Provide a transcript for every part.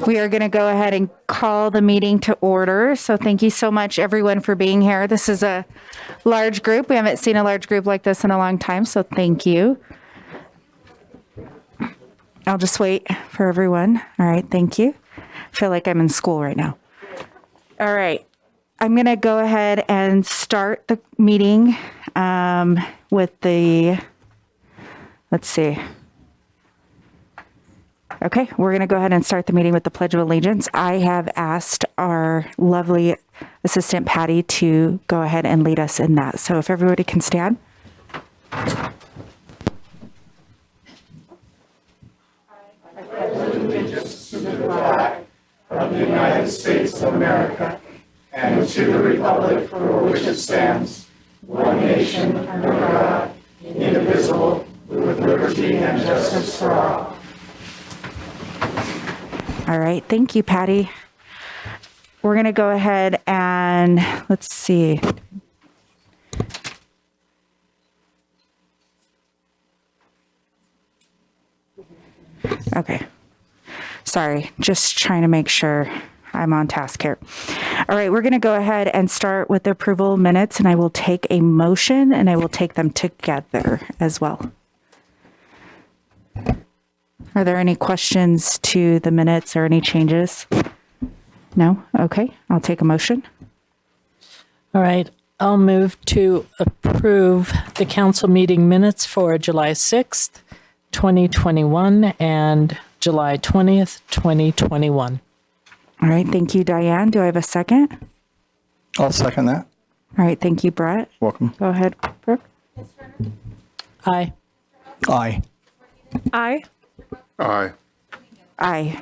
We are going to go ahead and call the meeting to order. So thank you so much, everyone, for being here. This is a large group. We haven't seen a large group like this in a long time, so thank you. I'll just wait for everyone. All right, thank you. I feel like I'm in school right now. All right, I'm going to go ahead and start the meeting with the, let's see. Okay, we're going to go ahead and start the meeting with the Pledge of Allegiance. I have asked our lovely assistant, Patty, to go ahead and lead us in that. So if everybody can stand. I pledge allegiance to the flag of the United States of America and to the republic for which it stands, one nation under God, indivisible, with liberty and justice for all. All right, thank you, Patty. We're going to go ahead and let's see. Okay. Sorry, just trying to make sure I'm on task here. All right, we're going to go ahead and start with the approval of minutes, and I will take a motion and I will take them together as well. Are there any questions to the minutes or any changes? No? Okay, I'll take a motion. All right, I'll move to approve the council meeting minutes for July 6th, 2021 and July 20th, 2021. All right, thank you, Diane. Do I have a second? I'll second that. All right, thank you, Brett. Welcome. Go ahead, Brooke. Aye. Aye. Aye. Aye. Aye.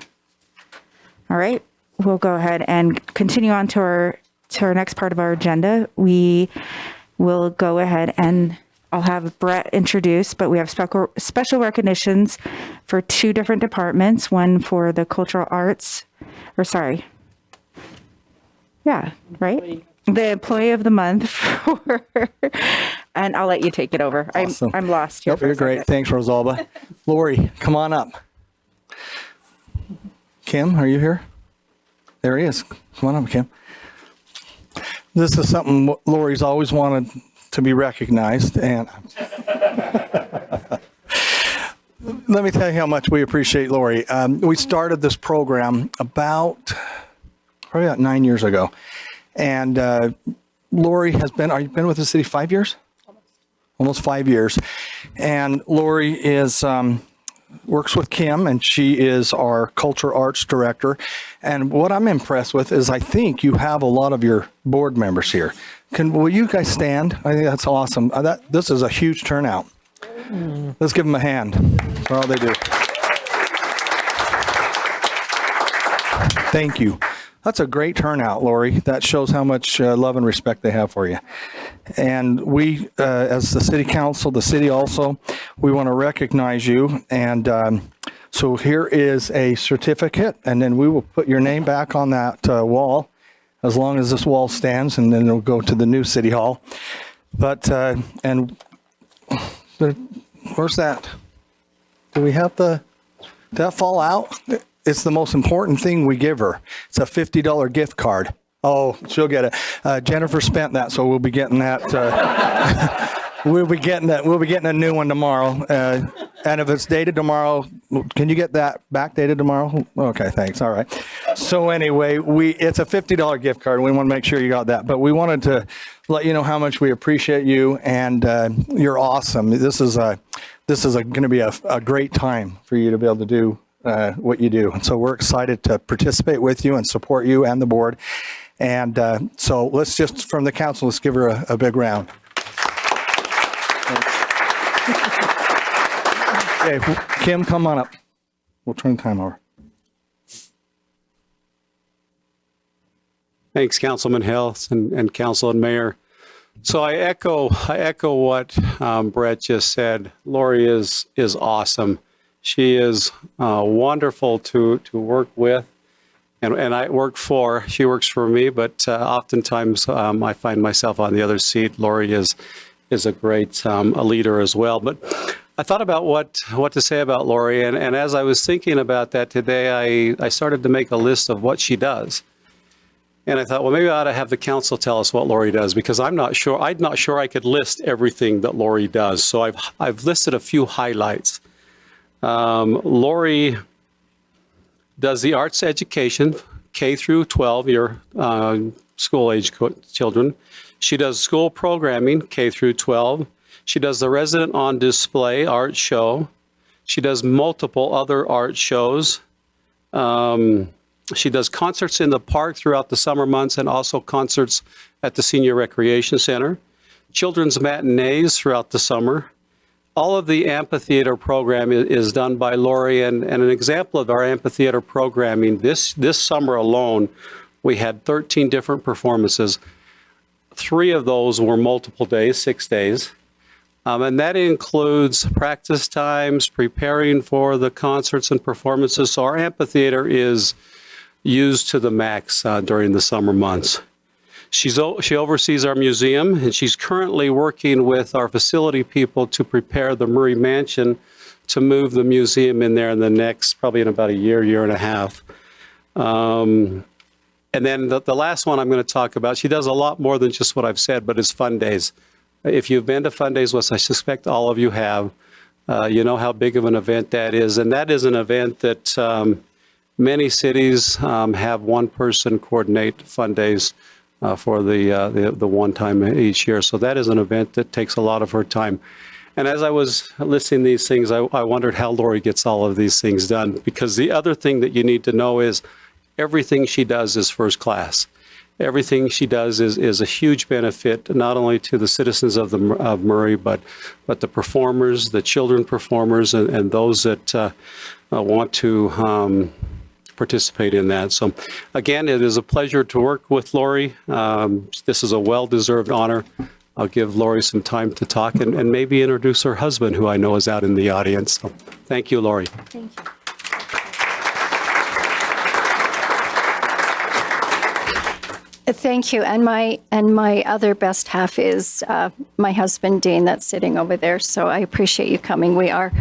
All right, we'll go ahead and continue on to our next part of our agenda. We will go ahead and I'll have Brett introduce, but we have special recognitions for two different departments, one for the cultural arts, or sorry. Yeah, right? The employee of the month for, and I'll let you take it over. Awesome. I'm lost here. Nope, you're great. Thanks, Rosalba. Lori, come on up. Kim, are you here? There he is. Come on up, Kim. This is something Lori's always wanted to be recognized, and let me tell you how much we appreciate Lori. We started this program probably about 9 years ago, and Lori has been, you've been with the city 5 years? Almost 5 years. And Lori is works with Kim, and she is our culture arts director. And what I'm impressed with is I think you have a lot of your board members here. Will you guys stand? I think that's awesome. This is a huge turnout. Let's give them a hand for all they do. Thank you. That's a great turnout, Lori. That shows how much love and respect they have for you. And we, as the city council, the city also, we want to recognize you. And so here is a certificate, and then we will put your name back on that wall as long as this wall stands, and then it'll go to the new city hall. But, and where's that? Do we have did that fall out? It's the most important thing we give her. It's a $50 gift card. Oh, she'll get it. Jennifer spent that, so we'll be getting that. We'll be getting a new one tomorrow. And if it's dated tomorrow, can you get that backdated tomorrow? Okay, thanks. All right. So anyway, it's a $50 gift card. We want to make sure you got that. But we wanted to let you know how much we appreciate you, and you're awesome. This is going to be a great time for you to be able to do what you do. And so we're excited to participate with you and support you and the board. And so let's just, from the council, let's give her a big round. Okay, Kim, come on up. We'll turn the time over. Thanks, Councilman Hill and Council and Mayor. So I echo what Brett just said. Lori is awesome. She is wonderful to work with, and I work for. She works for me, but oftentimes I find myself on the other seat. Lori is a great a leader as well. But I thought about what to say about Lori, and as I was thinking about that today, I started to make a list of what she does. And I thought, well, maybe I ought to have the council tell us what Lori does, because I'm not sure I could list everything that Lori does. So I've listed a few highlights. Lori does the arts education, K through 12, your school age children. She does school programming, K through 12. She does the Resident on Display art show. She does multiple other art shows. She does concerts in the park throughout the summer months and also concerts at the Senior Recreation Center. Children's matinees throughout the summer. All of the amphitheater program is done by Lori, and an example of our amphitheater programming, this summer alone, we had 13 different performances. 3 of those were multiple days, 6 days. And that includes practice times, preparing for the concerts and performances. So our amphitheater is used to the max during the summer months. She oversees our museum, and she's currently working with our facility people to prepare the Murray Mansion to move the museum in there in the next, probably in about a year and a half. And then the last one I'm going to talk about, she does a lot more than just what I've said, but it's Fun Days. If you've been to Fun Days, which I suspect all of you have, you know how big of an event that is. And that is an event that many cities have one person coordinate Fun Days for the one time each year. So that is an event that takes a lot of her time. And as I was listing these things, I wondered how Lori gets all of these things done, because the other thing that you need to know is everything she does is first class. Everything she does is a huge benefit, not only to the citizens of Murray, but the performers, the children performers, and those that want to participate in that. So again, it is a pleasure to work with Lori. This is a well-deserved honor. I'll give Lori some time to talk and maybe introduce her husband, who I know is out in the audience. So thank you, Lori. Thank you. Thank you. And my other best half is my husband, Dean, that's sitting over there. So I appreciate you coming. We are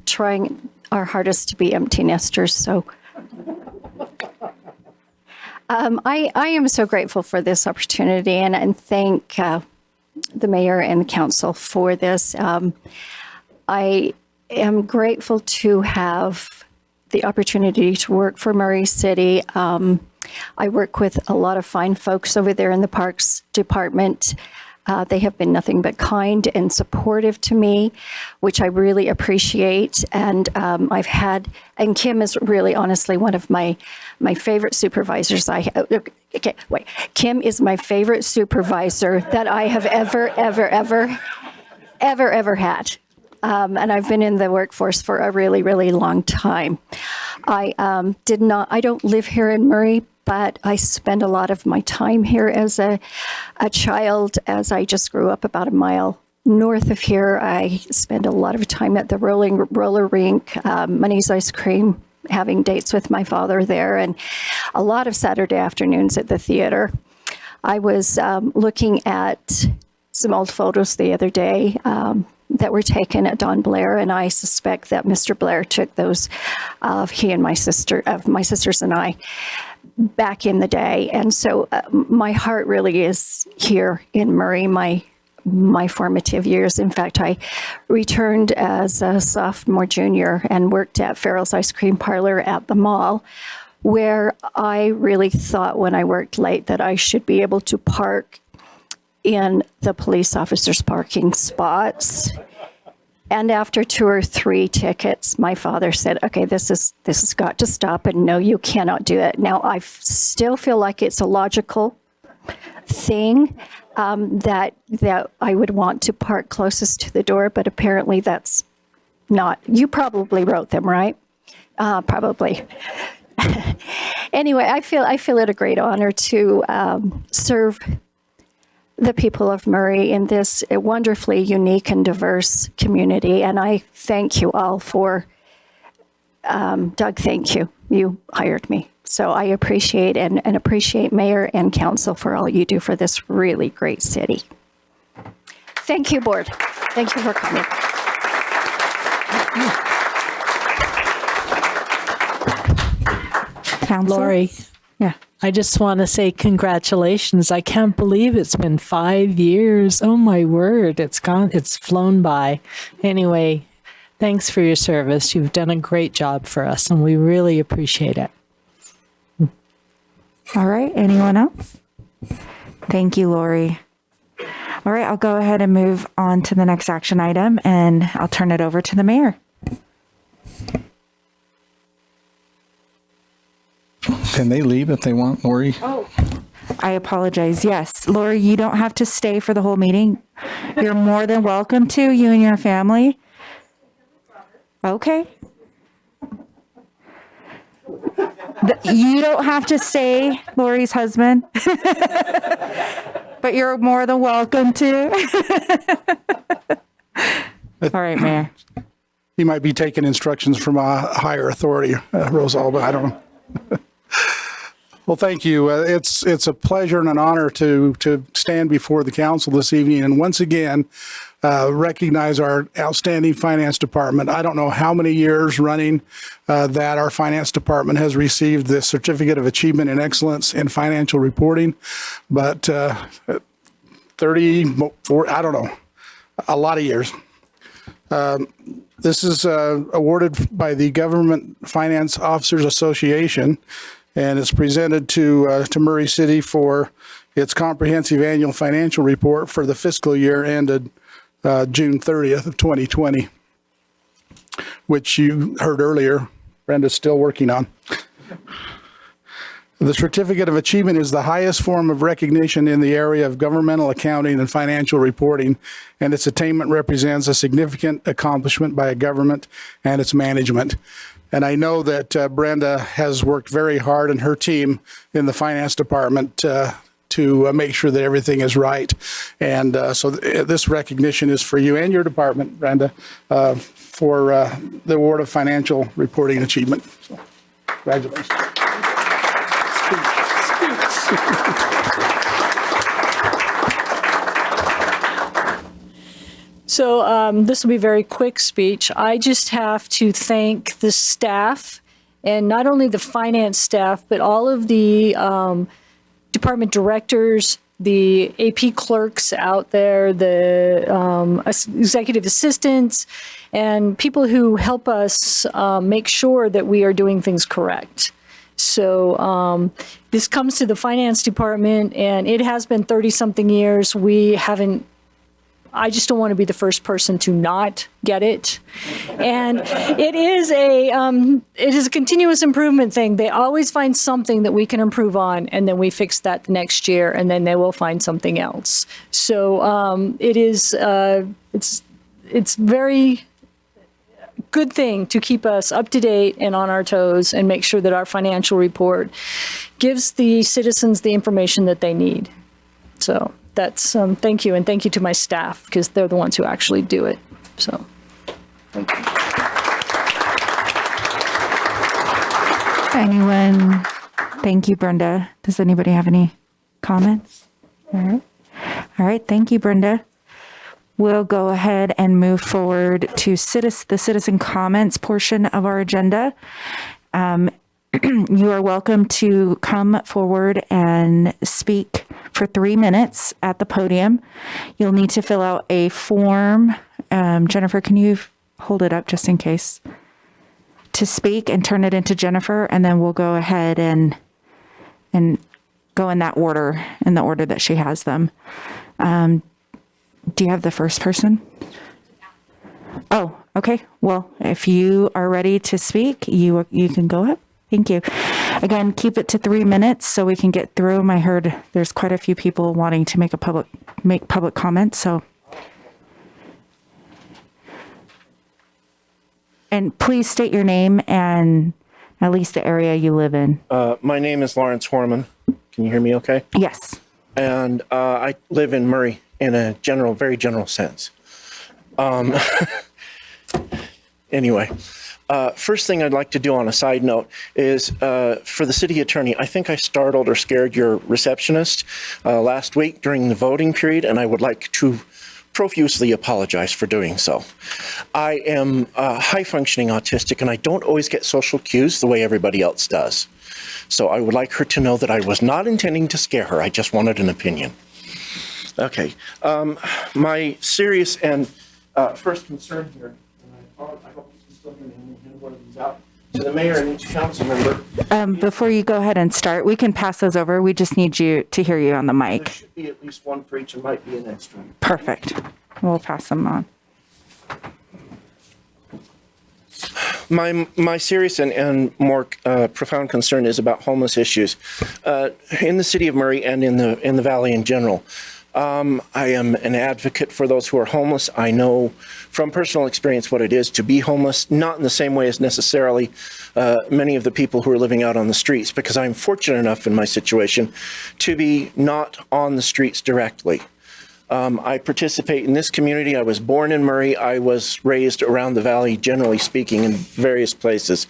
trying our hardest to be empty nesters. So I am so grateful for this opportunity, and thank the mayor and the council for this. I am grateful to have the opportunity to work for Murray City. I work with a lot of fine folks over there in the Parks Department. They have been nothing but kind and supportive to me, which I really appreciate. And and Kim is really honestly one of my favorite supervisors. Kim is my favorite supervisor that I have ever had. And I've been in the workforce for a really, really long time. I don't live here in Murray, but I spend a lot of my time here as a child, as I just grew up about a mile north of here. I spend a lot of time at the roller rink, Money's Ice Cream, having dates with my father there, and a lot of Saturday afternoons at the theater. I was looking at some old photos the other day that were taken at Don Blair, and I suspect that Mr. Blair took those of my sisters and I back in the day. And so my heart really is here in Murray, my formative years. In fact, I returned as a sophomore, junior, and worked at Ferrero's Ice Cream Parlor at the mall, where I really thought when I worked late that I should be able to park in the police officers' parking spots. And after 2 or 3 tickets, my father said, okay, this has got to stop, and no, you cannot do it. Now, I still feel like it's a logical thing that I would want to park closest to the door, but apparently that's not. You probably wrote them, right? Probably. Anyway, I feel it a great honor to serve the people of Murray in this wonderfully unique and diverse community. And I thank you all for, Doug, thank you. You hired me. So I appreciate and appreciate Mayor and Council for all you do for this really great city. Thank you, Board. Thank you for coming. Counselor? Lori, Yeah. I just want to say congratulations. I can't believe it's been 5 years. Oh my word, it's flown by. Anyway, thanks for your service. You've done a great job for us and we really appreciate it. All right. Anyone else? Thank you, Lori. All right. I'll go ahead and move on to the next action item, and I'll turn it over to the mayor. Can they leave if they want, Lori? I apologize. Yes. Lori, you don't have to stay for the whole meeting. You're more than welcome to, you and your family. Okay. You don't have to stay, Lori's husband. But you're more than welcome to. All right, Mayor. He might be taking instructions from a higher authority, Rosalba. I don't know. Well, thank you. It's a pleasure and an honor to stand before the council this evening and once again recognize our outstanding finance department. I don't know how many years running that our finance department has received the Certificate of Achievement in Excellence in Financial Reporting, but 34, I don't know, a lot of years. This is awarded by the Government Finance Officers Association, and it's presented to Murray City for its comprehensive annual financial report for the fiscal year ended June 30th of 2020, which you heard earlier, Brenda's still working on. The Certificate of Achievement is the highest form of recognition in the area of governmental accounting and financial reporting, and its attainment represents a significant accomplishment by a government and its management. And I know that Brenda has worked very hard, and her team in the finance department to make sure that everything is right. And so this recognition is for you and your department, Brenda, for the award of financial reporting achievement. So, congratulations. So this will be a very quick speech. I just have to thank the staff, and not only the finance staff, but all of the department directors, the AP clerks out there, the executive assistants, and people who help us make sure that we are doing things correct. So this comes to the finance department, and it has been 30-something years. I just don't want to be the first person to not get it. And it is a continuous improvement thing. They always find something that we can improve on, and then we fix that the next year, and then they will find something else. So it is, it's very good thing to keep us up to date and on our toes and make sure that our financial report gives the citizens the information that they need. So that's thank you, and thank you to my staff, because they're the ones who actually do it. So thank you. Anyone? Thank you, Brenda. Does anybody have any comments? All right. All right. Thank you, Brenda. We'll go ahead and move forward to the citizen comments portion of our agenda. You are welcome to come forward and speak for 3 minutes at the podium. You'll need to fill out a form. Jennifer, can you hold it up just in case? To speak, and turn it into Jennifer, and then we'll go ahead and go in that order, in the order that she has them. Do you have the first person? Oh, okay. Well, if you are ready to speak, you can go up. Thank you. Again, keep it to 3 minutes so we can get through them. I heard there's quite a few people wanting to make public comments, so. And please state your name and at least the area you live in. My name is Lawrence Horman. Can you hear me okay? Yes. And I live in Murray in a very general sense. Anyway. First thing I'd like to do on a side note is for the city attorney, I think I startled or scared your receptionist last week during the voting period, and I would like to profusely apologize for doing so. I am high-functioning autistic, and I don't always get social cues the way everybody else does. So I would like her to know that I was not intending to scare her. I just wanted an opinion. Okay. My serious and first concern here, and I hope you can still hear me, I'm hand one of these out to the mayor and each council member. Before you go ahead and start, we can pass those over. We just need you to hear you on the There mic. should be at least one for each, and might be an extra. Perfect. We'll pass them on. My serious and more profound concern is about homeless issues in the city of Murray and in the valley in general. I am an advocate for those who are homeless. I know from personal experience what it is to be homeless, not in the same way as necessarily many of the people who are living out on the streets, because I'm fortunate enough in my situation to be not on the streets directly. I participate in this community. I was born in Murray. I was raised around the valley, generally speaking, in various places.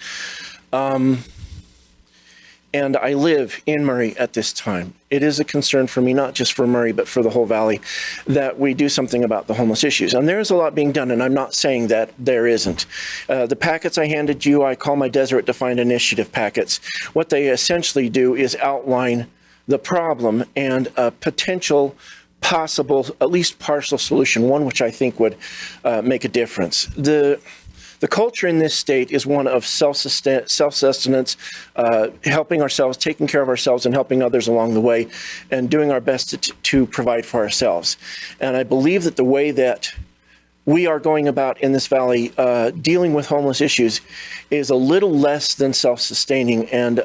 And I live in Murray at this time. It is a concern for me, not just for Murray, but for the whole valley, that we do something about the homeless issues. And there is a lot being done, and I'm not saying that there isn't. The packets I handed you, I call my Deseret Defined Initiative packets. What they essentially do is outline the problem and a potential possible, at least partial solution, one which I think would make a difference. The culture in this state is one of self-sustenance, helping ourselves, taking care of ourselves, and helping others along the way, and doing our best to provide for ourselves. And I believe that the way that we are going about in this valley dealing with homeless issues is a little less than self-sustaining, and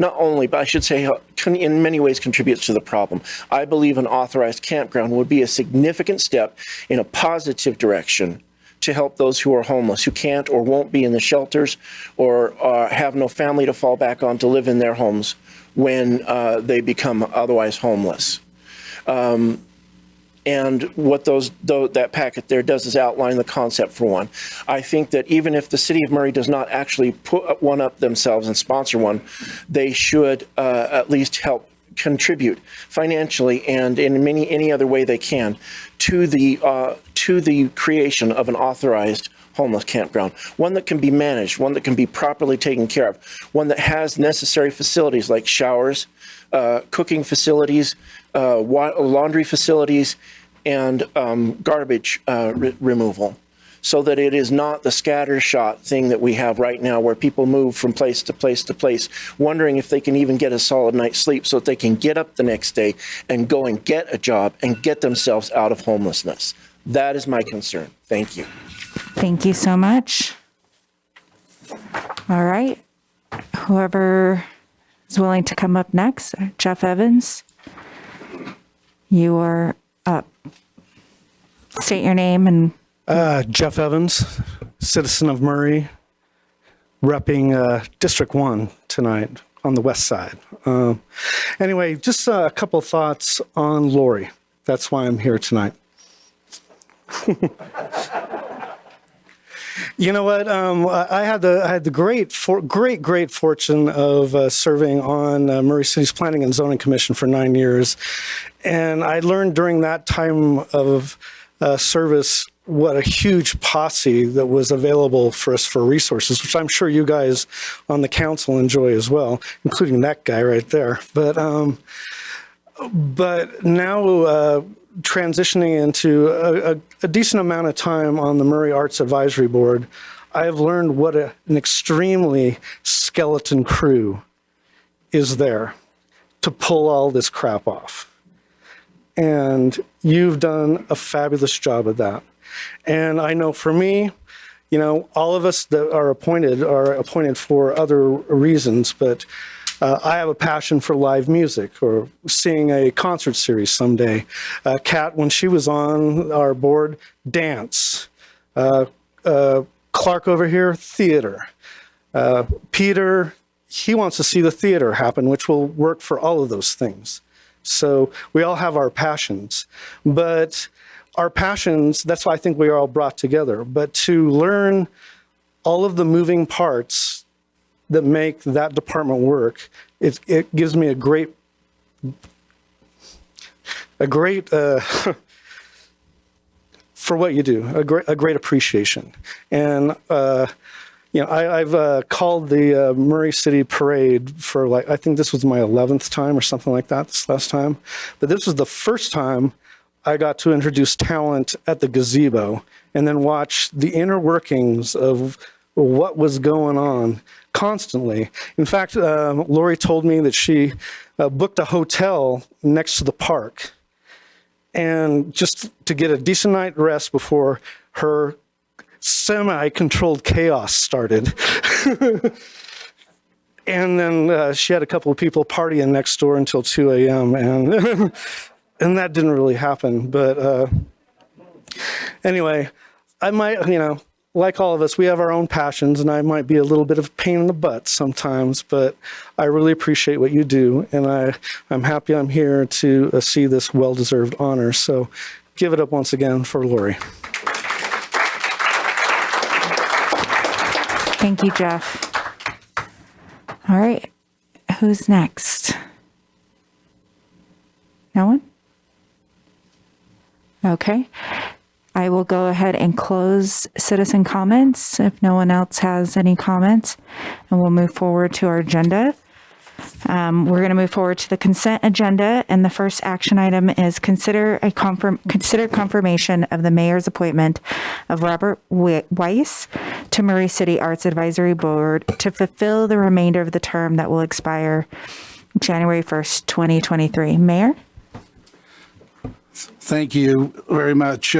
not only, but I should say in many ways contributes to the problem. I believe an authorized campground would be a significant step in a positive direction to help those who are homeless, who can't or won't be in the shelters, or have no family to fall back on to live in their homes when they become otherwise homeless. And what that packet there does is outline the concept for one. I think that even if the city of Murray does not actually put one up themselves and sponsor one, they should at least help contribute financially and in any other way they can to the creation of an authorized homeless campground, one that can be managed, one that can be properly taken care of, one that has necessary facilities like showers, cooking facilities, laundry facilities, and garbage removal, so that it is not the scattershot thing that we have right now, where people move from place to place to place, wondering if they can even get a solid night's sleep so that they can get up the next day and go and get a job and get themselves out of homelessness. That is my concern. Thank you. Thank you so much. All right. Whoever is willing to come up next, Jeff Evans, you are up. State your name and... Jeff Evans, citizen of Murray, repping District 1 tonight on the west side. Anyway, just a couple thoughts on Lori. That's why I'm here tonight. You know what? I had the great fortune of serving on Murray City's Planning and Zoning Commission for 9 years, and I learned during that time of service what a huge posse that was available for us for resources, which I'm sure you guys on the council enjoy as well, including that guy right there. But now transitioning into a decent amount of time on the Murray Arts Advisory Board, I have learned what an extremely skeleton crew is there to pull all this crap off. And you've done a fabulous job of that. And I know for me, you know, all of us that are appointed for other reasons, but I have a passion for live music or seeing a concert series someday. Kat, when she was on our board, dance. Clark over here, theater. Peter, he wants to see the theater happen, which will work for all of those things. So we all have our passions, but our passions, that's why I think we are all brought together. But to learn all of the moving parts that make that department work, it gives me a great great for what you do, a great appreciation. And I've called the Murray City Parade for I think this was my 11th time or something like that this last time. But this was the first time I got to introduce talent at the gazebo and then watch the inner workings of what was going on constantly. In fact, Lori told me that she booked a hotel next to the park and just to get a decent night rest before her semi-controlled chaos started. And then she had a couple of people partying next door until 2 a.m. and and that didn't really happen. But anyway, I might, like all of us, we have our own passions, and I might be a little bit of a pain in the butt sometimes, but I really appreciate what you do, and I'm happy I'm here to see this well-deserved honor. So give it up once again for Lori. Thank you, Jeff. All right, who's next? No one? Okay. I will go ahead and close citizen comments if no one else has any comments, and we'll move forward to our agenda. We're going to move forward to the consent agenda, and the first action item is consider confirmation of the mayor's appointment of Robert Weiss to Murray City Arts Advisory Board to fulfill the remainder of the term that will expire January 1st, 2023. Mayor? Thank you very much.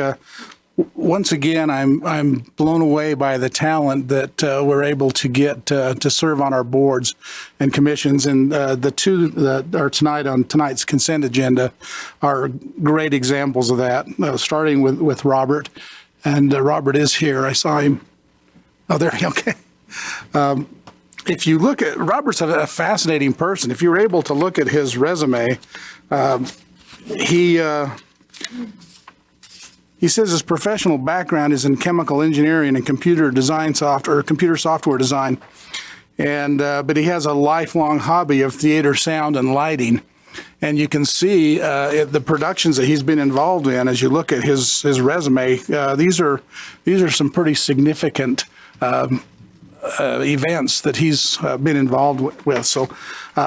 Once again, I'm blown away by the talent that we're able to get to serve on our boards and commissions. And the two that are tonight on tonight's consent agenda are great examples of that, starting with Robert. And Robert is here. I saw him. Oh, there. Okay. If you look at, Robert's a fascinating person. If you were able to look at his resume, he says his professional background is in chemical engineering and computer software design, and but he has a lifelong hobby of theater, sound, and lighting. And you can see the productions that he's been involved in as you look at his resume. These are some pretty significant events that he's been involved with. So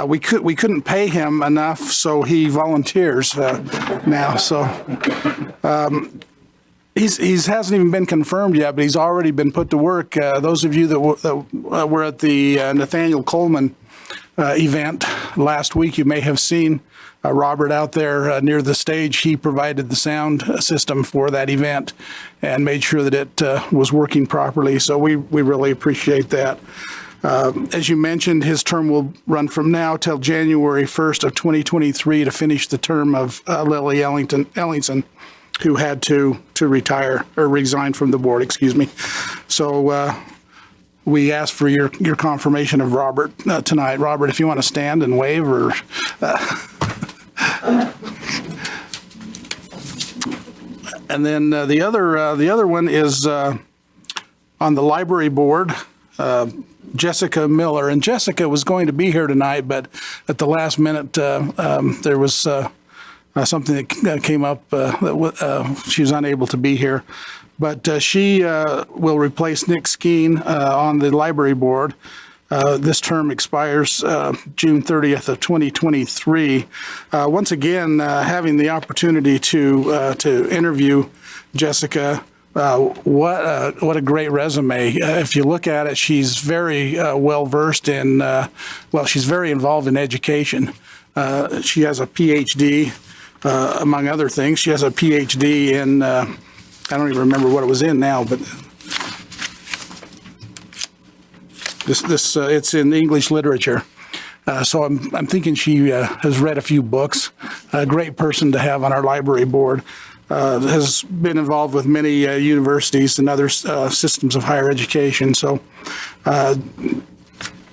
we couldn't pay him enough, so he volunteers now. So he hasn't even been confirmed yet, but he's already been put to work. Those of you that were at the Nathaniel Coleman event last week, you may have seen Robert out there near the stage. He provided the sound system for that event and made sure that it was working properly. So we really appreciate that. As you mentioned, his term will run from now till January 1st of 2023 to finish the term of Lily Ellingson, who had to retire or resign from the board, excuse me. So we ask for your confirmation of Robert tonight. Robert, if you want to stand and wave or... And then the other one is on the library board, Jessica Miller. And Jessica was going to be here tonight, but at the last minute there was something that came up that she was unable to be here. But she will replace Nick Skeen on the library board. This term expires June 30th of 2023. Once again, having the opportunity to interview Jessica, what a great resume. If you look at it, she's very well versed in, she's very involved in education. She has a PhD, among other things. She has a PhD in, I don't even remember what it was in now, but it's in English literature. So I'm thinking she has read a few books. A great person to have on our library board. Has been involved with many universities and other systems of higher education. So I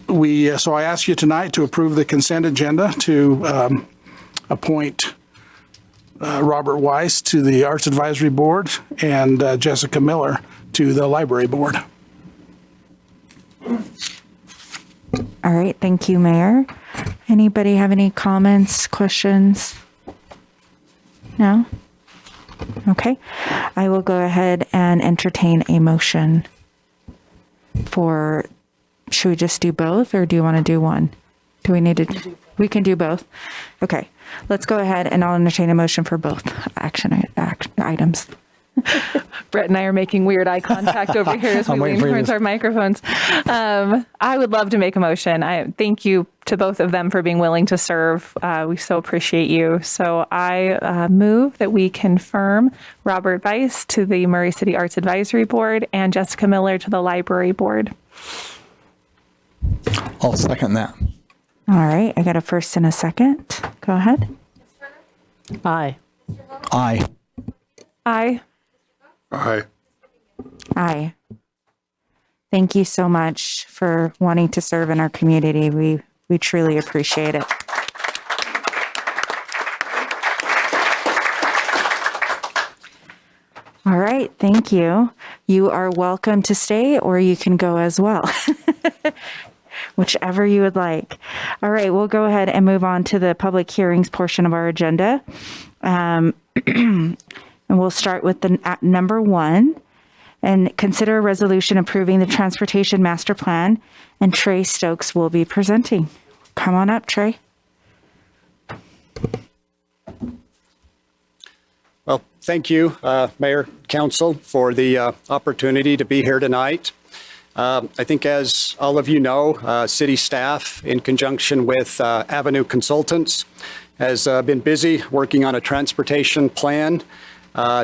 ask you tonight to approve the consent agenda to appoint Robert Weiss to the Arts Advisory Board and Jessica Miller to the Library Board. All right, thank you, Mayor. Anybody have any comments, questions? No? Okay. I will go ahead and entertain a motion for, should we just do both or do you want to do one? Do we need to? We can do both. Okay. Let's go ahead and I'll entertain a motion for both action items. Brett and I are making weird eye contact over here as we I'm waiting lean for you towards to- our microphones. I would love to make a motion. I thank you to both of them for being willing to serve. We so appreciate you. So I move that we confirm Robert Weiss to the Murray City Arts Advisory Board and Jessica Miller to the Library Board. I'll second that. All right. I got a first and a second. Go ahead. Aye. Aye. Aye. Aye. Aye. Thank you so much for wanting to serve in our community. We truly appreciate it. All right, thank you. You are welcome to stay or you can go as well. Whichever you would like. All right, we'll go ahead and move on to the public hearings portion of our agenda. And we'll start with the number 1 and consider a resolution approving the transportation master plan. And Trey Stokes will be presenting. Come on up, Trey. Well, thank you, Mayor, Council, for the opportunity to be here tonight. I think as all of you know, city staff in conjunction with Avenue Consultants has been busy working on a transportation plan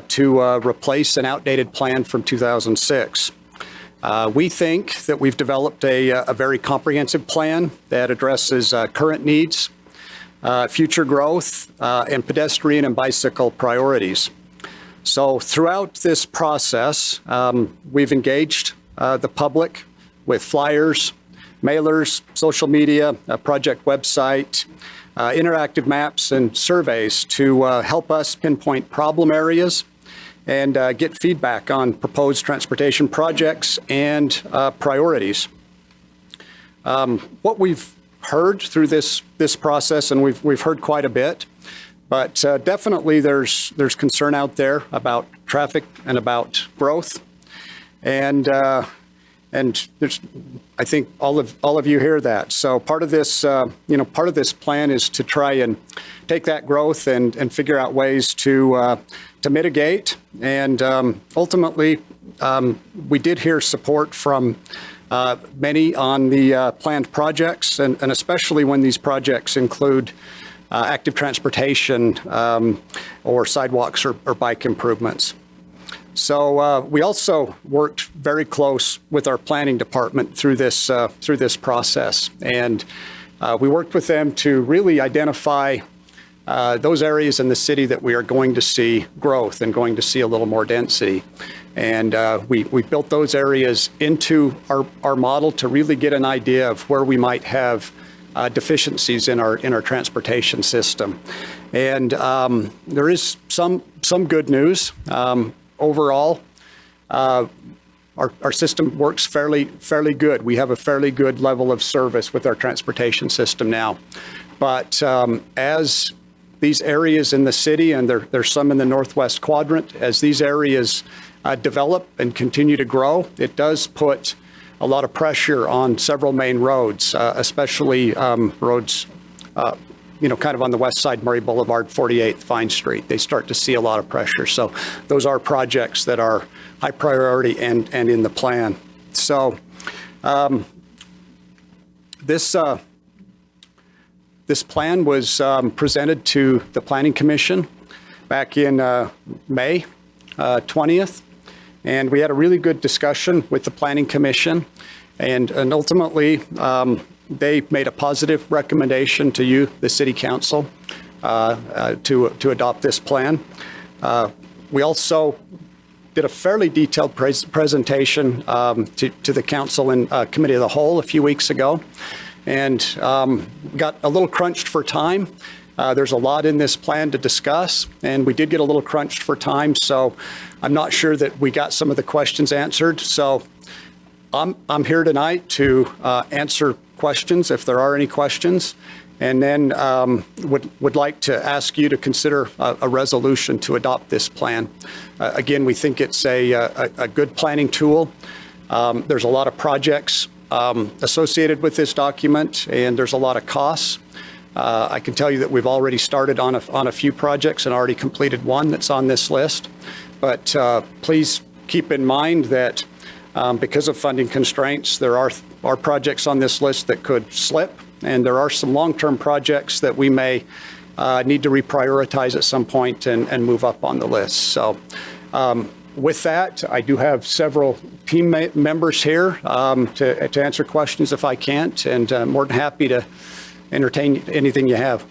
to replace an outdated plan from 2006. We think that we've developed a very comprehensive plan that addresses current needs, future growth, and pedestrian and bicycle priorities. So throughout this process, we've engaged the public with flyers, mailers, social media, a project website, interactive maps and surveys to help us pinpoint problem areas and get feedback on proposed transportation projects and priorities. What we've heard through this process, and we've heard quite a bit, but definitely there's concern out there about traffic and about growth. And there's, I think all of you hear that. So part of this, part of this plan is to try and take that growth and figure out ways to mitigate. And ultimately, we did hear support from many on the planned projects, and especially when these projects include active transportation or sidewalks or bike improvements. So we also worked very close with our planning department through this process, and we worked with them to really identify those areas in the city that we are going to see growth and going to see a little more density. And we built those areas into our model to really get an idea of where we might have deficiencies in our transportation system. And there is some good news. Overall, our system works fairly good. We have a fairly good level of service with our transportation system now. But as these areas in the city, and there's some in the northwest quadrant, as these areas develop and continue to grow, it does put a lot of pressure on several main roads, especially roads kind of on the west side, Murray Boulevard, 48th, Vine Street. They start to see a lot of pressure. So those are projects that are high priority and in the plan. So this plan was presented to the Planning Commission back in May 20th. And we had a really good discussion with the Planning Commission. And ultimately, they made a positive recommendation to you, the City Council, to adopt this plan. We also did a fairly detailed presentation to the Council and Committee of the Whole a few weeks ago, and got a little crunched for time. There's a lot in this plan to discuss, and we did get a little crunched for time, so I'm not sure that we got some of the questions answered. So I'm here tonight to answer questions if there are any questions, And then would like to ask you to consider a resolution to adopt this plan. Again, we think it's a good planning tool. There's a lot of projects associated with this document, and there's a lot of costs. I can tell you that we've already started on a few projects and already completed one that's on this list. But please keep in mind that because of funding constraints, there are projects on this list that could slip, and there are some long-term projects that we may need to reprioritize at some point and move up on the list. So with that, I do have several team members here to answer questions if I can't, and I'm more than happy to entertain anything you have.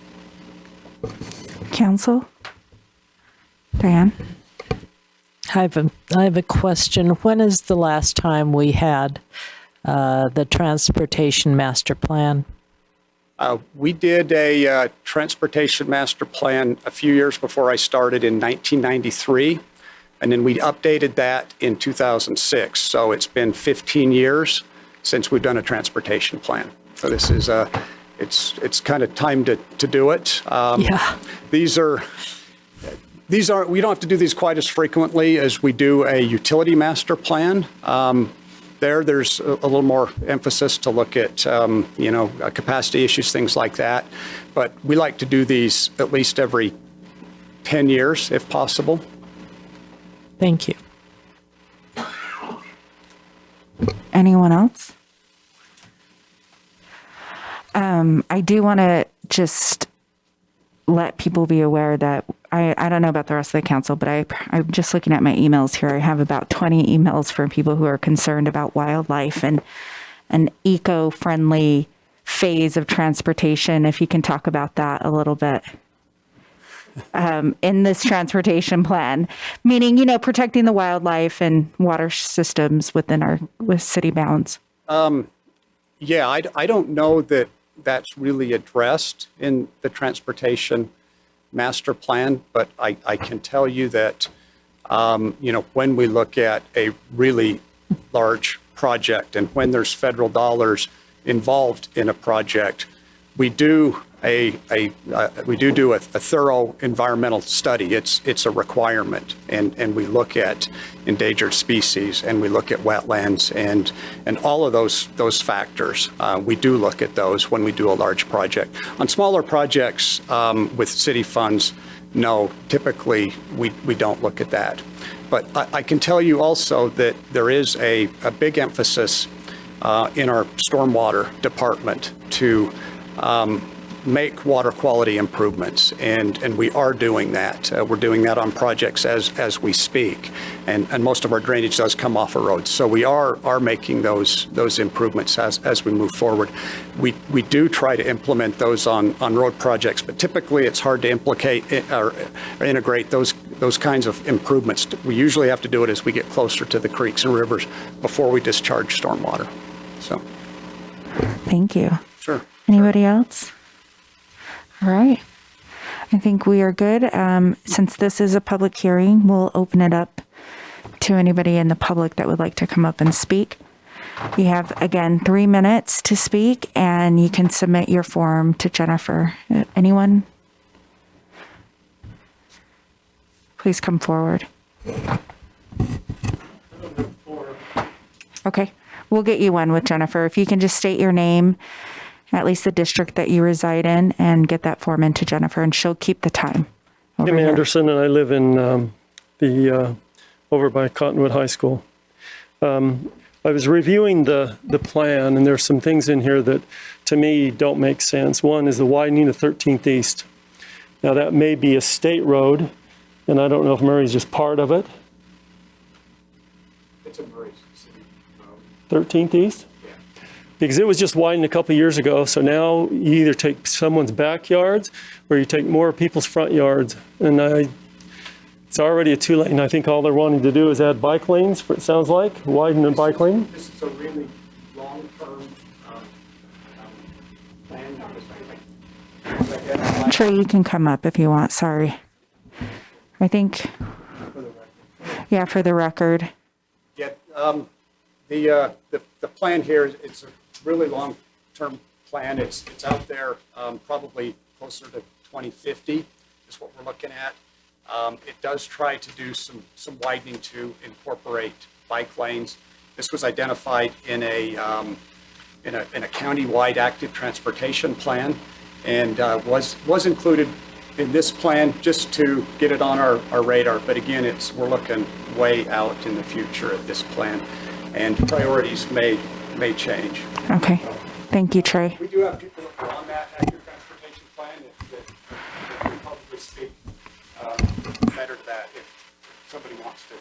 Council? Diane? I have a question. When is the last time we had the transportation master plan? We did a transportation master plan a few years before I started in 1993, and then we updated that in 2006. So it's been 15 years since we've done a transportation plan. So this is it's kind of time to do it. Yeah. These are we don't have to do these quite as frequently as we do a utility master plan. There's a little more emphasis to look at, capacity issues, things like that. But we like to do these at least every 10 years, if possible. Thank you. Anyone else? I do want to just let people be aware that I don't know about the rest of the council, but I'm just looking at my emails here. I have about 20 emails from people who are concerned about wildlife and an eco-friendly phase of transportation. If you can talk about that a little bit in this transportation plan, meaning, protecting the wildlife and water systems with city bounds. Yeah, I don't know that that's really addressed in the transportation master plan, but I can tell you that, when we look at a really large project and when there's federal dollars involved in a project, we do a thorough environmental study. It's a requirement, and we look at endangered species, and we look at wetlands, and all of those factors. We do look at those when we do a large project. On smaller projects with city funds, no, typically we don't look at that. But I can tell you also that there is a big emphasis in our stormwater department to make water quality improvements, and we are doing that. We're doing that on projects as we speak, and most of our drainage does come off of roads. So we are making those improvements as we move forward. We do try to implement those on road projects, but typically it's hard to integrate those kinds of improvements. We usually have to do it as we get closer to the creeks and rivers before we discharge stormwater. So. Thank you. Sure. Anybody else? All right. I think we are good. Since this is a public hearing, we'll open it up to anybody in the public that would like to come up and speak. You have, again, 3 minutes to speak, and you can submit your form to Jennifer. Anyone? Please come forward. Okay. We'll get you one with Jennifer. If you can just state your name, at least the district that you reside in, and get that form into Jennifer, and she'll keep the time. Jim Anderson, and I live in over by Cottonwood High School. I was reviewing the plan, and there's some things in here that, to me, don't make sense. One is the widening of 13th East. Now, that may be a state road, and I don't know if Murray's just part of it. It's a Murray City road. 13th East? Because it was just widened a couple of years ago, so now you either take someone's backyards or you take more people's front yards. And it's already a 2-lane. I think all they're wanting to do is add bike lanes, it sounds like, widen the bike lane. This is a really long-term plan. Trey, you can come up if you want. Sorry. I think, yeah, for the record. Yeah, the plan here, it's a really long-term plan. It's out there, probably closer to 2050 is what we're looking at. It does try to do some widening to incorporate bike lanes. This was identified in a county-wide active transportation plan, and was included in this plan just to get it on our radar. But again, we're looking way out in the future at this plan, and priorities may change. Okay. Thank you, Trey. We do have people that are on that active transportation plan that can probably speak better to that if somebody wants to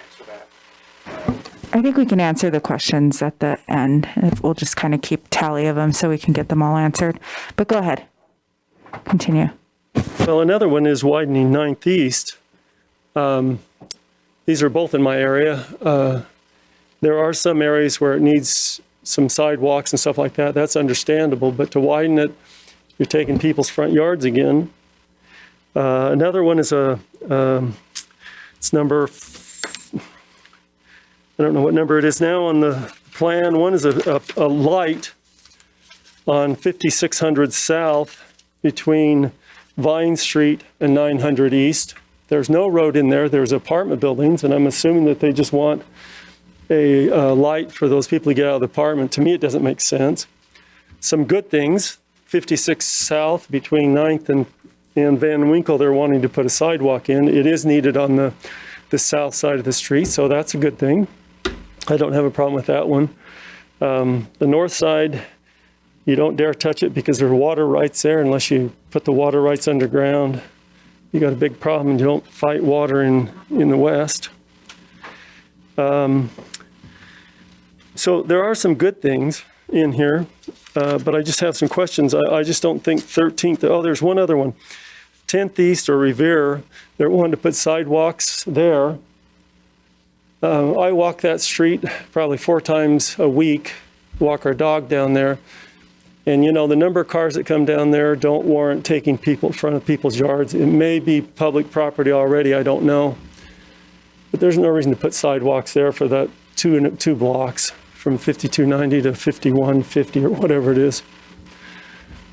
answer that. I think we can answer the questions at the end. We'll just kind of keep tally of them so we can get them all answered. But go ahead. Continue. Well, another one is widening 9th East. These are both in my area. There are some areas where it needs some sidewalks and stuff like that. That's understandable, but to widen it, you're taking people's front yards again. Another one is it's number, I don't know what number it is now on the plan. One is a light on 5600 South between Vine Street and 900 East. There's no road in there. There's apartment buildings, and I'm assuming that they just want a light for those people to get out of the apartment. To me, it doesn't make sense. Some good things, 56 South between 9th and Van Winkle, they're wanting to put a sidewalk in. It is needed on the south side of the street, so that's a good thing. I don't have a problem with that one. The north side, you don't dare touch it because there are water rights there unless you put the water rights underground. You got a big problem and you don't fight water in the west. So there are some good things in here, but I just have some questions. I just don't think 13th, oh, there's one other one. 10th East or Revere, they're wanting to put sidewalks there. I walk that street probably 4 times a week, walk our dog down there. And you know, the number of cars that come down there don't warrant taking people in front of people's yards. It may be public property already, I don't know. But there's no reason to put sidewalks there for that two blocks from 5290 to 5150 or whatever it is.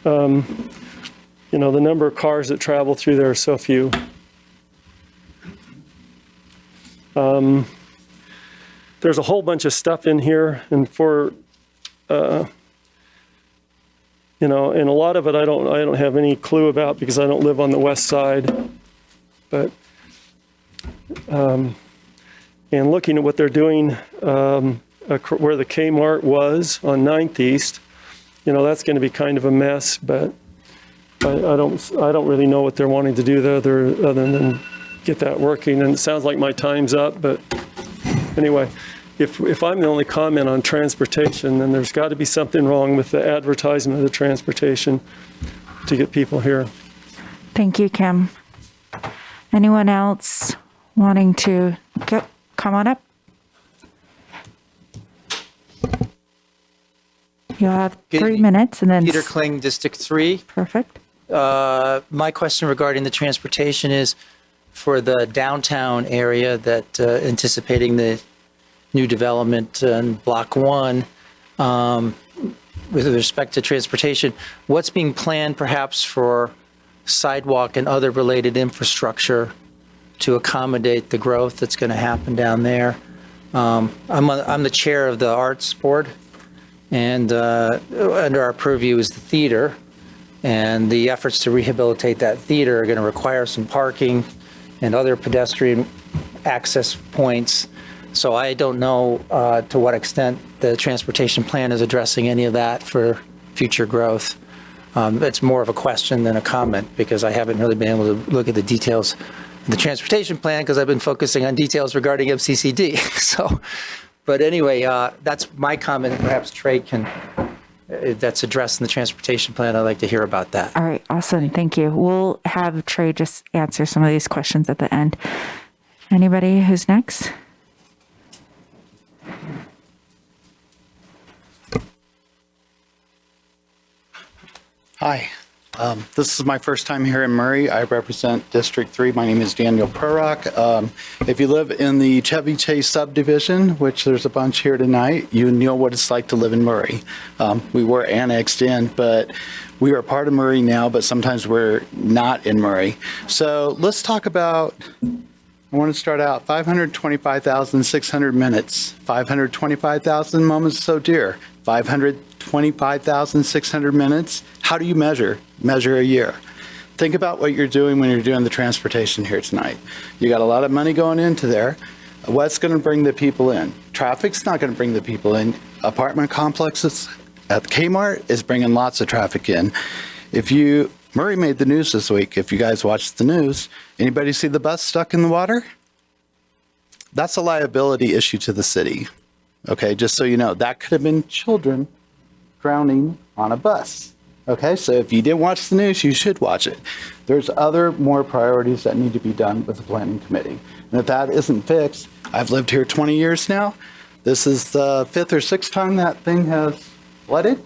You know, the number of cars that travel through there are so few. There's a whole bunch of stuff in here, and for you know, and a lot of it I don't have any clue about because I don't live on the west side. But and looking at what they're doing where the Kmart was on 9th East, you know, that's going to be kind of a mess. But I don't really know what they're wanting to do there other than get that working. And it sounds like my time's up. But anyway, if I'm the only comment on transportation, then there's got to be something wrong with the advertisement of the transportation to get people here. Thank you, Kim. Anyone else wanting to come on up? You'll have 3 minutes and then... Peter Kling, District 3. Perfect. My question regarding the transportation is for the downtown area that anticipating the new development in Block 1, with respect to transportation, what's being planned perhaps for sidewalk and other related infrastructure to accommodate the growth that's going to happen down there? I'm the chair of the Arts Board, and under our purview is the theater, and the efforts to rehabilitate that theater are going to require some parking and other pedestrian access points. So I don't know to what extent the transportation plan is addressing any of that for future growth. It's more of a question than a comment because I haven't really been able to look at the details of the transportation plan because I've been focusing on details regarding MCCD. So, but anyway, that's my comment. Perhaps Trey can, that's addressed in the transportation plan. I'd like to hear about that. All right, awesome. Thank you. We'll have Trey just answer some of these questions at the end. Anybody who's next? Hi, This is my first time here in Murray. I represent District 3. My name is Daniel Perrock. If you live in the Chevy Chase subdivision, which there's a bunch here tonight, you know what it's like to live in Murray. We were annexed in, but we are part of Murray now, but sometimes we're not in Murray. So let's talk about, I want to start out 525,600 minutes, 525,000 moments so dear, 525,600 minutes. How do you measure a year? Think about what you're doing when you're doing the transportation here tonight. You got a lot of money going into there. What's going to bring the people in? Traffic's not going to bring the people in. Apartment complexes at Kmart is bringing lots of traffic in. Murray made the news this week. If you guys watched the news, anybody see the bus stuck in the water? That's a liability issue to the city. Okay, just so you know, that could have been children drowning on a bus. Okay, so if you didn't watch the news, you should watch it. There's other more priorities that need to be done with the planning committee. And if that isn't fixed, I've lived here 20 years now. This is the 5th or 6th time that thing has flooded.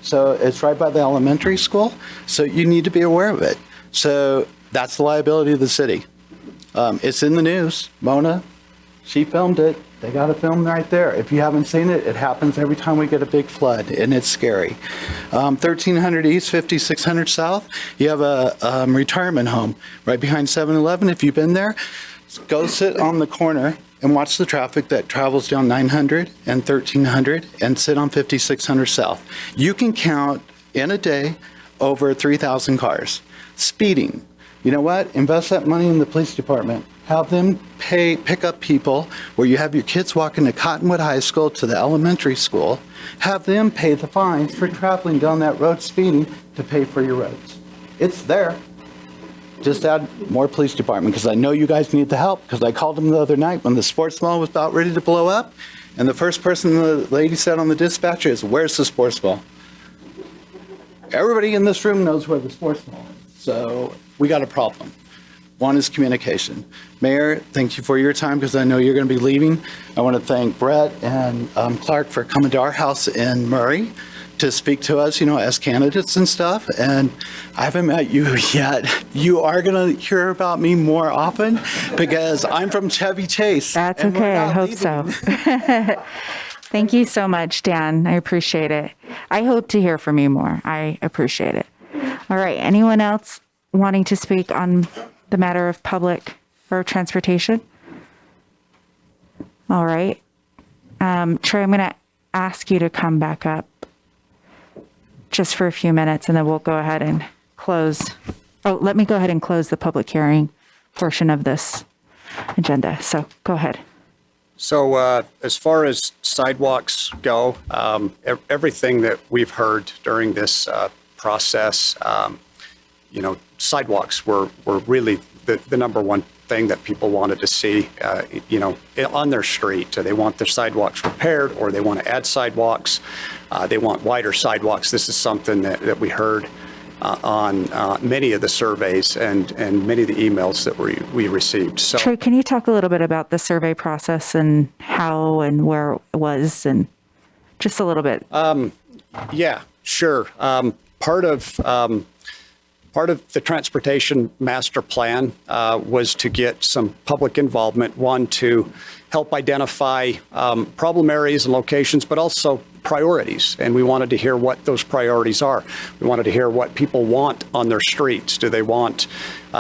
So it's right by the elementary school. So you need to be aware of it. So that's the liability of the city. It's in the news. Mona, she filmed it. They got a film right there. If you haven't seen it, it happens every time we get a big flood, and it's scary. 1300 East, 5600 South, you have a retirement home right behind 7-Eleven. If you've been there, go sit on the corner and watch the traffic that travels down 900 and 1300 and sit on 5600 South. You can count in a day over 3,000 cars. Speeding. You know what? Invest that money in the police department. Have them pick up people where you have your kids walking to Cottonwood High School to the elementary school. Have them pay the fines for traveling down that road speeding to pay for your roads. It's there. Just add more police department, because I know you guys need the help, because I called them the other night when the sports mall was about ready to blow up, and the first person the lady said on the dispatcher is, "Where's the sports mall?" Everybody in this room knows where the sports mall is. So we got a problem. One is communication. Mayor, thank you for your time, because I know you're going to be leaving. I want to thank Brett and Clark for coming to our house in Murray to speak to us, as candidates and stuff. And I haven't met you yet. You are going to hear about me more often, because I'm from Chevy Chase. That's okay. I hope so. Thank you so much, Dan. I appreciate it. I hope to hear from you more. I appreciate it. All right. Anyone else wanting to speak on the matter of public or transportation? All right. Trey, I'm going to ask you to come back up just for a few minutes, and then we'll go ahead and close. Oh, let me go ahead and close the public hearing portion of this agenda. So go ahead. So as far as sidewalks go, everything that we've heard during this process, sidewalks were really the number one thing that people wanted to see, on their street. They want their sidewalks repaired, or they want to add sidewalks. They want wider sidewalks. This is something that we heard on many of the surveys and many of the emails that we received. So, Trey, can you talk a little bit about the survey process and how and where it was, and just a little bit? Yeah, sure. Part of the transportation master plan was to get some public involvement, one, to help identify problem areas and locations, but also priorities. And we wanted to hear what those priorities are. We wanted to hear what people want on their streets. Do they want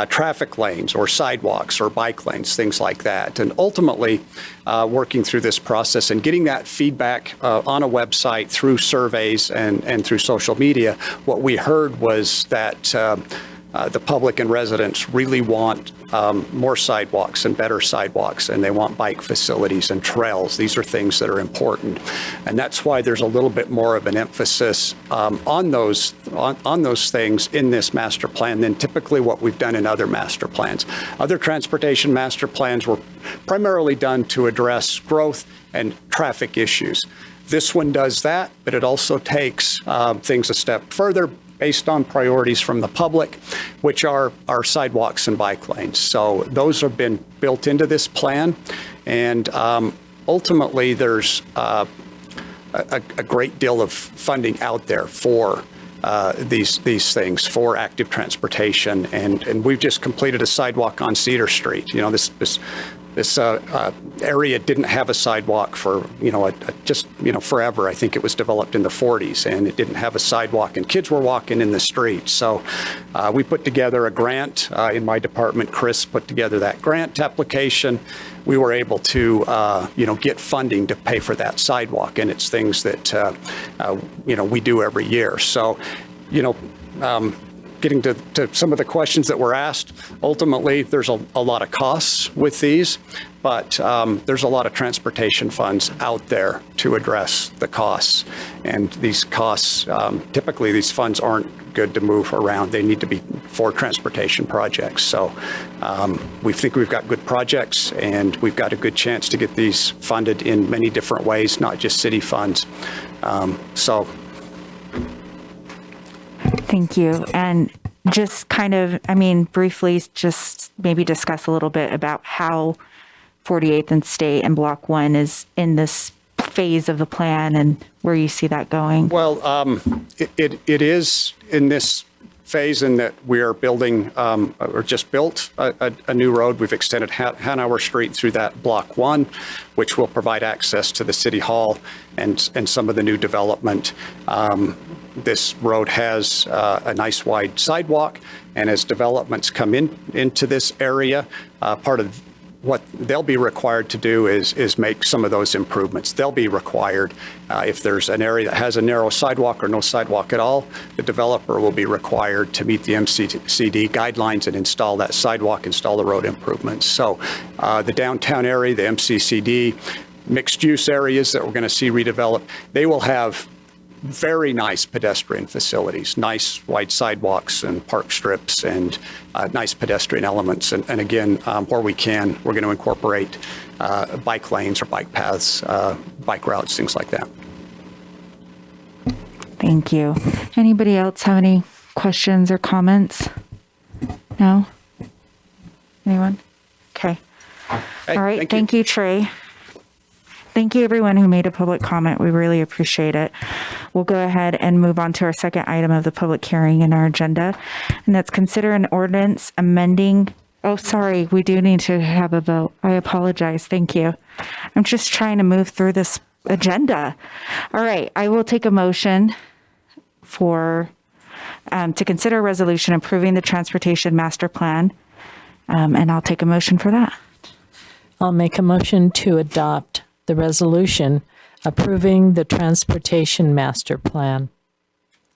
traffic lanes or sidewalks or bike lanes, things like that? And ultimately, working through this process and getting that feedback on a website through surveys and through social media, what we heard was that the public and residents really want more sidewalks and better sidewalks, and they want bike facilities and trails. These are things that are important, and that's why there's a little bit more of an emphasis on those things in this master plan than typically what we've done in other master plans. Other transportation master plans were primarily done to address growth and traffic issues. This one does that, but it also takes things a step further, based on priorities from the public, which are our sidewalks and bike lanes. So those have been built into this plan. And ultimately, there's a great deal of funding out there for these things for active transportation. And we've just completed a sidewalk on Cedar Street. You know, this area didn't have a sidewalk for, just forever. I think it was developed in the 40s, and it didn't have a sidewalk, and kids were walking in the street. So we put together a grant in my department. Chris put together that grant application. We were able to, get funding to pay for that sidewalk, and it's things that, we do every year. So, getting to some of the questions that were asked, ultimately, there's a lot of costs with these, but there's a lot of transportation funds out there to address the costs. And these costs, typically these funds aren't good to move around. They need to be for transportation projects. So we think we've got good projects, and we've got a good chance to get these funded in many different ways, not just city funds. Thank you. And just kind of, briefly, just maybe discuss a little bit about how 48th and State and Block 1 is in this phase of the plan and where you see that going. Well, it is in this phase in that we are building, or just built a new road. We've extended Hanover Street through that Block 1, which will provide access to the City Hall and some of the new development. This road has a nice wide sidewalk, and as developments come into this area, part of what they'll be required to do is make some of those improvements. They'll be required, if there's an area that has a narrow sidewalk or no sidewalk at all, the developer will be required to meet the MCCD guidelines and install that sidewalk, install the road improvements. So the downtown area, the MCCD, mixed use areas that we're going to see redeveloped, they will have very nice pedestrian facilities, nice wide sidewalks and park strips, and nice pedestrian elements. And again, where we can, we're going to incorporate bike lanes or bike paths, bike routes, things like that. Thank you. Anybody else have any questions or comments? No? Anyone? Okay. Hey, all right. Thank you, Trey. Thank you, everyone who made a public comment. We really appreciate it. We'll go ahead and move on to our second item of the public hearing in our agenda, and that's consider an ordinance amending. Oh, sorry, we do need to have a vote. I apologize. Thank you. I'm just trying to move through this agenda. All right, I will take a motion for to consider a resolution approving the transportation master plan, and I'll take a motion for that. I'll make a motion to adopt the resolution approving the transportation master plan.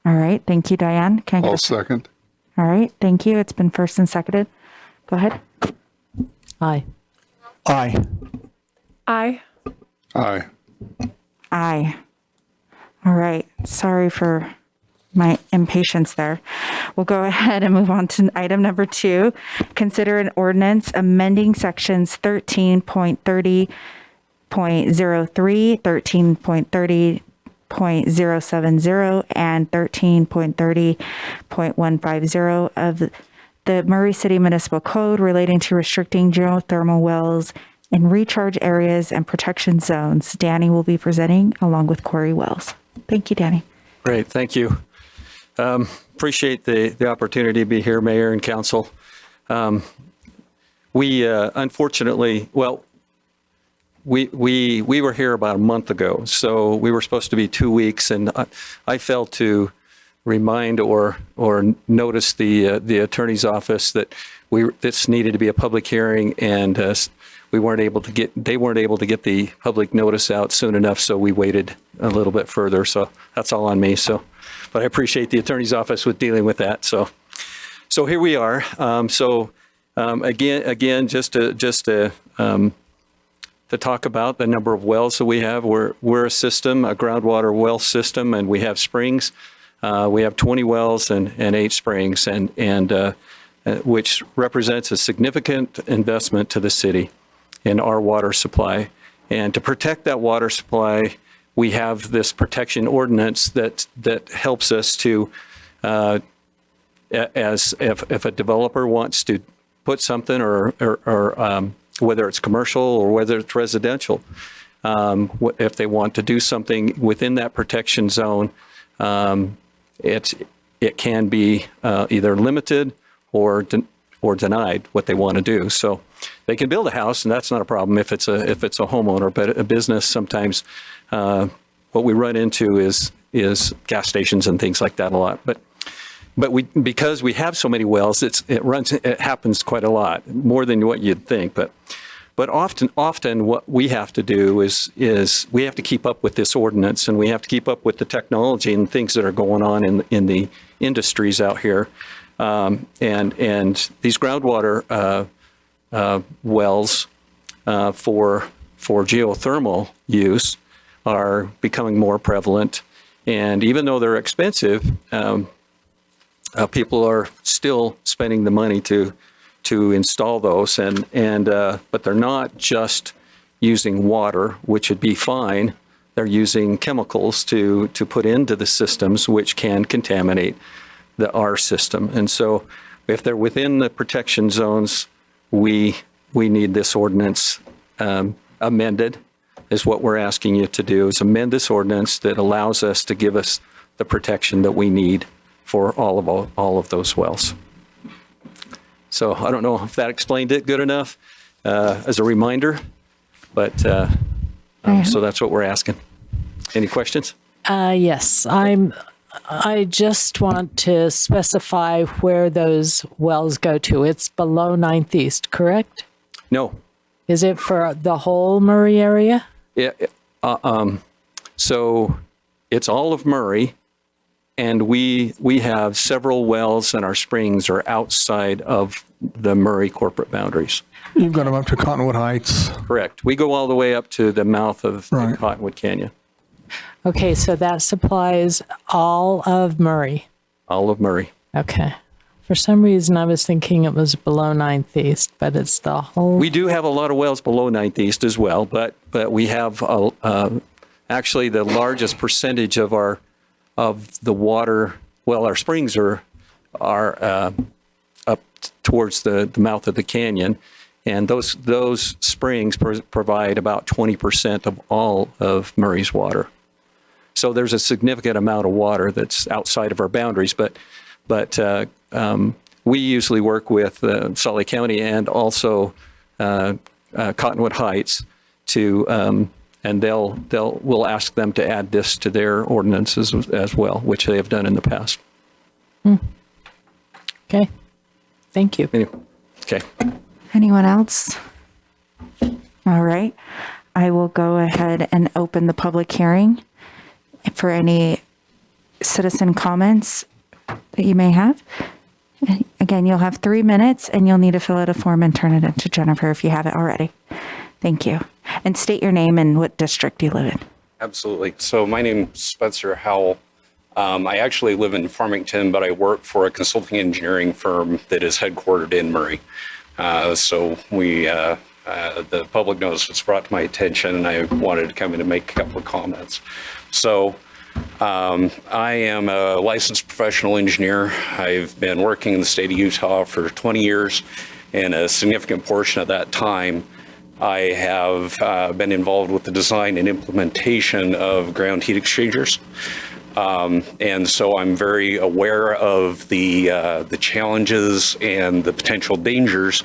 All right. Thank you, Diane. Can I get I'll second. All right. Thank you. It's been first and seconded. Go ahead. Aye. Aye. Aye. Aye. Aye. All right. Sorry for my impatience there. We'll go ahead and move on to item number 2. Consider an ordinance amending sections 13.30.03, 13.30.070, and 13.30.150 of the Murray City Municipal Code relating to restricting geothermal wells in recharge areas and protection zones. Danny will be presenting along with Corey Wells. Thank you, Danny. Great, thank you. Appreciate the opportunity to be here, Mayor and Council. We unfortunately, well, we were here about a month ago, so we were supposed to be 2 weeks, and I failed to remind or notice the attorney's office that this needed to be a public hearing, and they weren't able to get the public notice out soon enough, so we waited a little bit further. So that's all on me. So, but I appreciate the attorney's office with dealing with that. So here we are. Again, just to talk about the number of wells that we have. We're a system, a groundwater well system, and we have springs. We have 20 wells and 8 springs, and which represents a significant investment to the city in our water supply. And to protect that water supply, we have this protection ordinance that helps us to, as if a developer wants to put something or whether it's commercial or whether it's residential, if they want to do something within that protection zone, it can be either limited or denied what they want to do. So they can build a house, and that's not a problem if it's a homeowner. But a business, sometimes what we run into is gas stations and things like that a lot. But because we have so many wells, it happens quite a lot, more than what you'd think. But often what we have to do is we have to keep up with this ordinance, and we have to keep up with the technology and things that are going on in the industries out here. And these groundwater wells for geothermal use are becoming more prevalent. And even though they're expensive, people are still spending the money to install those, but they're not just using water, which would be fine. They're using chemicals to put into the systems, which can contaminate our system. And so if they're within the protection zones, we need this ordinance amended, is what we're asking you to do, is amend this ordinance that allows us to give us the protection that we need for all of those wells. So I don't know if that explained it good enough as a reminder, but so that's what we're asking. Any questions? Yes, I just want to specify where those wells go to. It's below 9th East, correct? No. Is it for the whole Murray area? Yeah. So it's all of Murray. And we have several wells, and our springs are outside of the Murray corporate boundaries. You've got them up to Cottonwood Heights. Correct. We go all the way up to the mouth of the Cottonwood Canyon. Okay, so that supplies all of Murray. All of Murray. Okay. For some reason, I was thinking it was below 9th East, but it's the whole. We do have a lot of wells below 9th East as well, but we have actually the largest percentage of the water. Well, our springs are up towards the mouth of the canyon, and those springs provide about 20% of all of Murray's water. So there's a significant amount of water that's outside of our boundaries, but we usually work with Salt Lake County and also Cottonwood Heights and we'll ask them to add this to their ordinances as well, which they have done in the past. Okay. Thank you. Anyway, okay. Anyone else? All right. I will go ahead and open the public hearing for any citizen comments that you may have. Again, you'll have 3 minutes, and you'll need to fill out a form and turn it in to Jennifer if you have it already. Thank you. And state your name and what district you live in. Absolutely. So my name's Spencer Howell. I actually live in Farmington, but I work for a consulting engineering firm that is headquartered in Murray. So the public knows it's brought to my attention, and I wanted to come in and make a couple of comments. So I am a licensed professional engineer. I've been working in the state of Utah for 20 years, and a significant portion of that time I have been involved with the design and implementation of ground heat exchangers. And so I'm very aware of the challenges and the potential dangers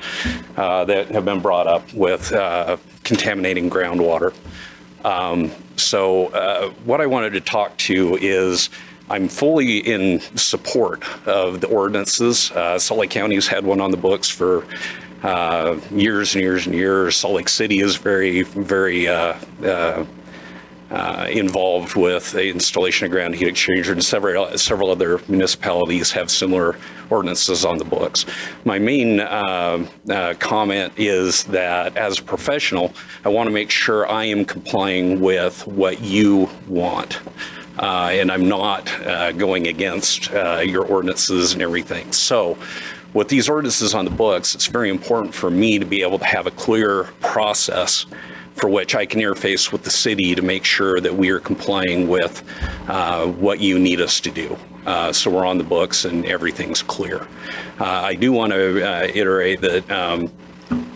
that have been brought up with contaminating groundwater. So what I wanted to talk to is I'm fully in support of the ordinances. Salt Lake County's had one on the books for years and years and years. Salt Lake City is very, very involved with the installation of ground heat exchanger, and several other municipalities have similar ordinances on the books. My main comment is that as a professional, I want to make sure I am complying with what you want. And I'm not going against your ordinances and everything. So with these ordinances on the books, it's very important for me to be able to have a clear process for which I can interface with the city to make sure that we are complying with what you need us to do. So we're on the books and everything's clear. I do want to iterate that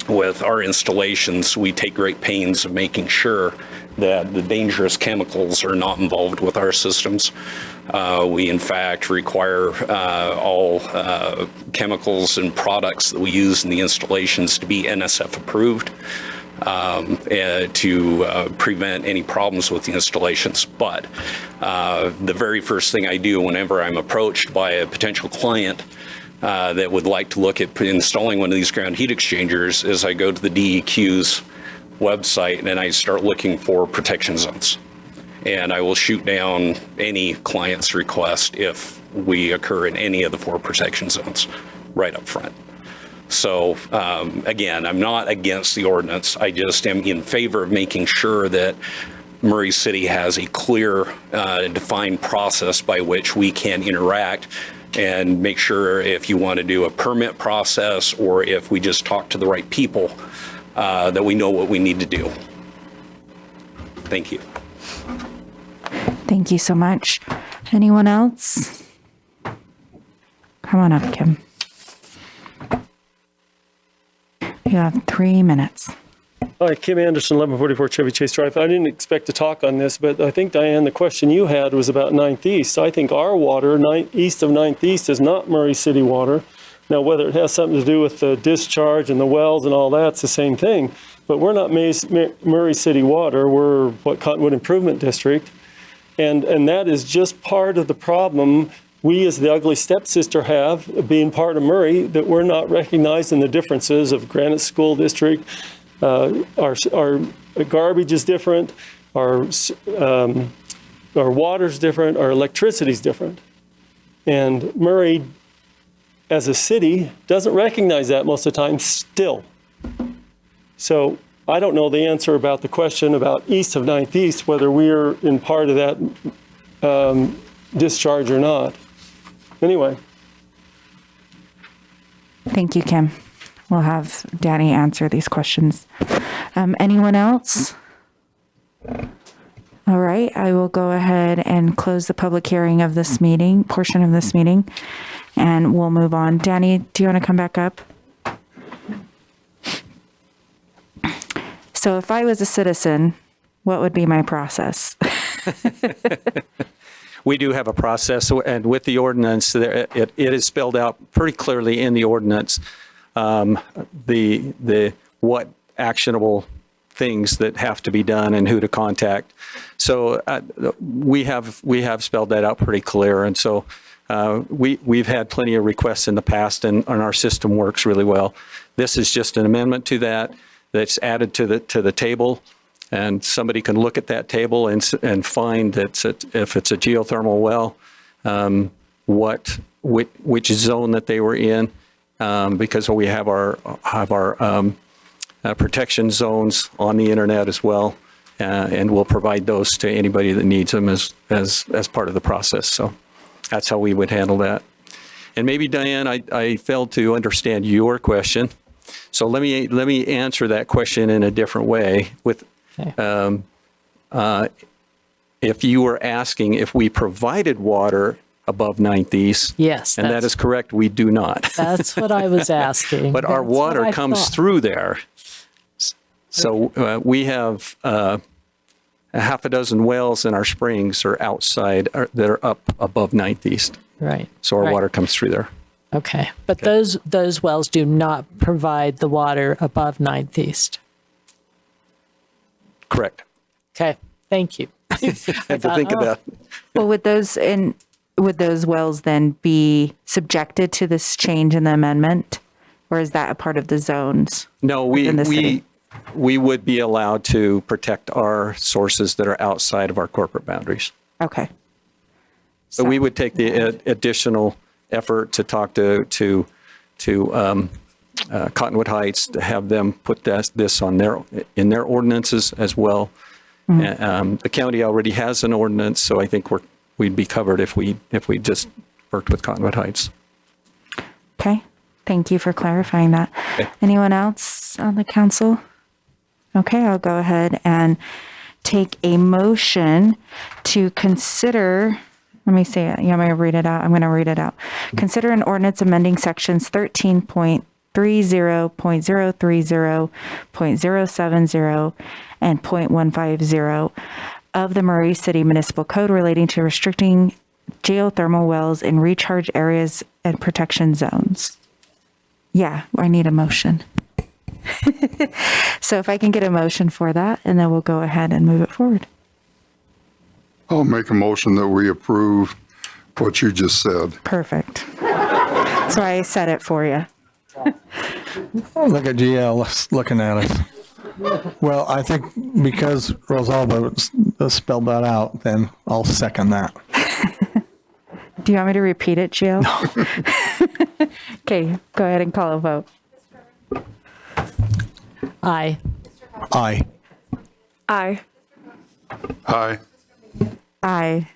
with our installations, we take great pains of making sure that the dangerous chemicals are not involved with our systems. We, in fact, require all chemicals and products that we use in the installations to be NSF approved to prevent any problems with the installations. But the very first thing I do whenever I'm approached by a potential client that would like to look at installing one of these ground heat exchangers is I go to the DEQ's website and I start looking for protection zones. And I will shoot down any client's request if we occur in any of the 4 protection zones right up front. So again, I'm not against the ordinance. I just am in favor of making sure that Murray City has a clear defined process by which we can interact and make sure if you want to do a permit process or if we just talk to the right people, that we know what we need to do. Thank you. Thank you so much. Anyone else? Come on up, Kim. You have 3 minutes. Hi, Kim Anderson, 1144 Chevy Chase Drive. I didn't expect to talk on this, but I think, Diane, the question you had was about 9th East. I think our water east of 9th East is not Murray City water. Now, whether it has something to do with the discharge and the wells and all that, it's the same thing. But we're not Murray City water. We're Cottonwood Improvement District. And that is just part of the problem we as the ugly stepsister have, being part of Murray, that we're not recognizing the differences of Granite School District. Our garbage is different, our water's different, our electricity's different. And Murray, as a city, doesn't recognize that most of the time still. So I don't know the answer about the question about east of 9th East, whether we're in part of that discharge or not. Anyway. Thank you, Kim. We'll have Danny answer these questions. Anyone else? All right, I will go ahead and close the public hearing of this meeting, portion of this meeting, and we'll move on. Danny, do you want to come back up? So if I was a citizen, what would be my process? We do have a process, and with the ordinance, it is spelled out pretty clearly in the ordinance, the what actionable things that have to be done and who to contact. So we have spelled that out pretty clear, and so we've had plenty of requests in the past, and our system works really well. This is just an amendment to that that's added to the table. And somebody can look at that table and find that if it's a geothermal well, which zone that they were in, because we have our protection zones on the internet as well, and we'll provide those to anybody that needs them as part of the process. So that's how we would handle that. And maybe, Diane, I failed to understand your question, so let me answer that question in a different way. If you were asking if we provided water above 9th East. Yes. And that is correct, we do not. That's what I was asking. But our water comes through there. So we have a half a dozen wells in our springs are outside, that are up above 9th East. Right. So our water comes through there. Okay. But those wells do not provide the water above 9th East. Correct. Okay, thank you. Had to think of that. Well, would those wells then be subjected to this change in the amendment, or is that a part of the zones? No, we would be allowed to protect our sources that are outside of our corporate boundaries. Okay. So we would take the additional effort to talk to Cottonwood Heights to have them put this on in their ordinances as well. Mm-hmm. The county already has an ordinance, so I think we'd be covered if we just worked with Cottonwood Heights. Okay, thank you for clarifying that. Okay. Anyone else on the council? Okay, I'll go ahead and take a motion to consider. Let me say it. You want me to read it out? I'm going to read it out. Consider an ordinance amending sections 13.0 .030.070, and .150 of the Murray City Municipal Code relating to restricting geothermal wells in recharge areas and protection zones. Yeah, I need a motion. So if I can get a motion for that, and then we'll go ahead and move it forward. I'll make a motion that we approve what you just said. Perfect. So I said it for you. Look at GL looking at us. Well, I think because Rosalba spelled that out, then I'll second that. Do you want me to repeat it, Jill? No. Okay, go ahead and call a vote. Aye. Aye. Aye. Aye. Aye.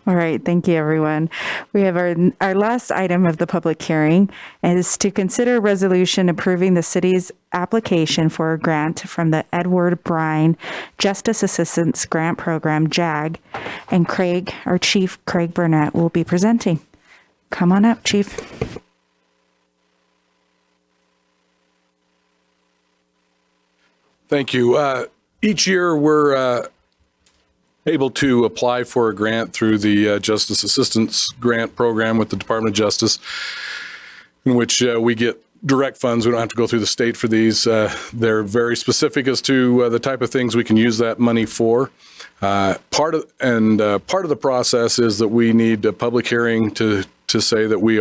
All right, thank you, everyone. We have our last item of the public hearing is to consider a resolution approving the city's application for a grant from the Edward Brine Justice Assistance Grant Program, JAG, and Craig, our Chief Craig Burnett, will be presenting. Come on up, Chief. Thank you. Each year we're able to apply for a grant through the Justice Assistance Grant Program with the Department of Justice, in which we get direct funds. We don't have to go through the state for these. They're very specific as to the type of things we can use that money for. Part of the process is that we need a public hearing to say that we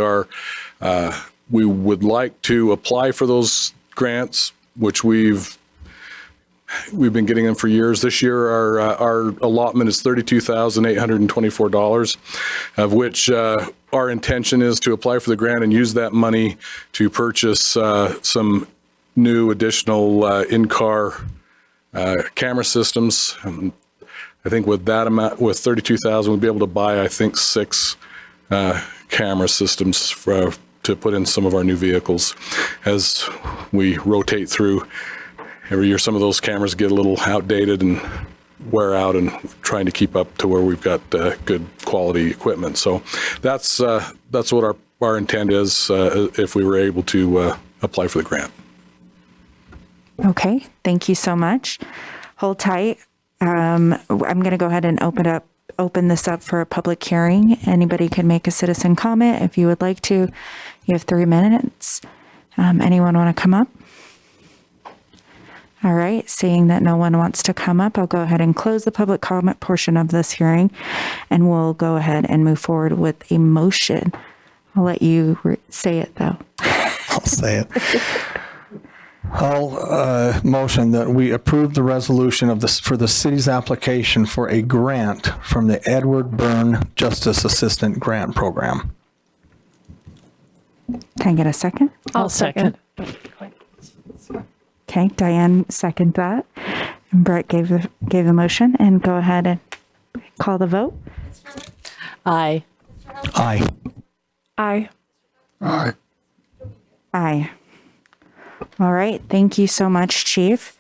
would like to apply for those grants, which we've been getting them for years. This year, our allotment is $32,824, of which our intention is to apply for the grant and use that money to purchase some new additional in-car camera systems. I think with that amount, with $32,000, we'd be able to buy, I think, 6 camera systems to put in some of our new vehicles as we rotate through. Every year, some of those cameras get a little outdated and wear out, and trying to keep up to where we've got good quality equipment. So that's what our intent is if we were able to apply for the grant. Okay, thank you so much. Hold tight. I'm going to go ahead and open this up for a public hearing. Anybody can make a citizen comment if you would like to. You have 3 minutes. Anyone want to come up? All right, seeing that no one wants to come up, I'll go ahead and close the public comment portion of this hearing, and we'll go ahead and move forward with a motion. I'll let you say it, though. I'll say it. I'll motion that we approve the resolution for the city's application for a grant from the Edward Byrne Justice Assistant Grant Program. Can I get a second? I'll second. Okay, Diane seconded that. And Brett gave the motion, and go ahead and call the vote. Aye. Aye. Aye. Aye. Aye. All right, thank you so much, Chief.